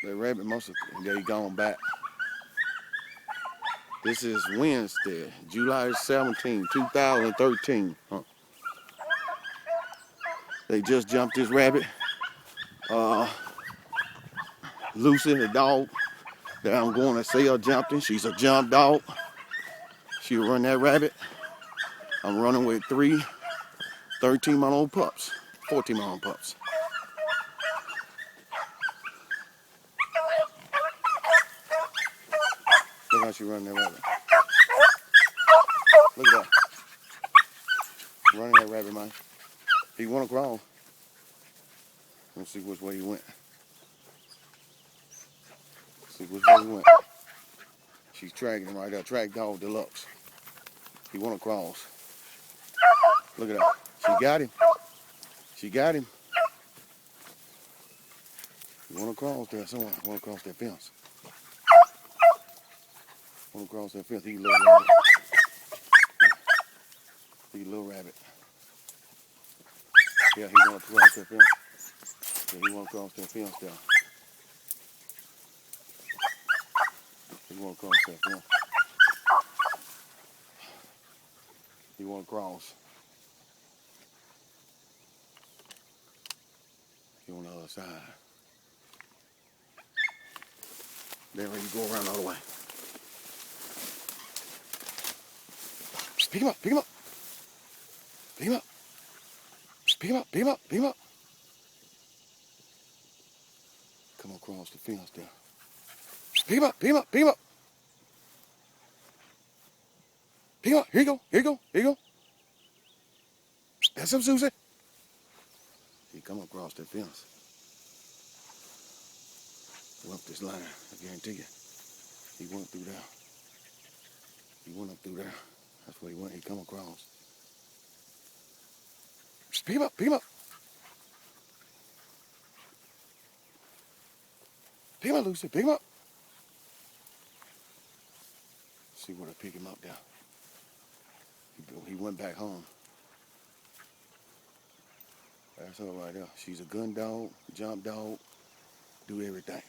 That rabbit must have, yeah, he gone back. This is Wednesday, July 17, 2013. They just jumped this rabbit. Lucy, the dog that I'm going to sell, jumped in. She's a jump dog. She'll run that rabbit. I'm running with 3 13-month-old pups, 14-month-old pups. Look how she running that rabbit. Look at that. Running that rabbit, man. He want to crawl. Let's see which way he went. See which way he went. She's tracking him right there. Track dog deluxe. He want to cross. Look at that. She got him. She got him. He want to cross there somewhere. Want to cross that fence. Want to cross that fence. He's a little rabbit. He's a little rabbit. Yeah, he want to cross that fence. Yeah, he want to cross that fence there. He want to cross that fence. He want to cross. He on the other side. Then when you go around the other way. Pick him up, pick him up. Pick him up. Pick him up, pick him up, pick him up. Come across the fence there. Pick him up, pick him up, pick him up. Pick him up, here you go, here you go, here you go. That's him, Susie. He come across that fence. Went up this line, I guarantee you. He went through there. He went up through there. That's where he went. He come across. Pick him up, pick him up. Pick him up, Lucy, pick him up. See where to pick him up there. He went back home. That's her right there. She's a gun dog, jump dog, do everything.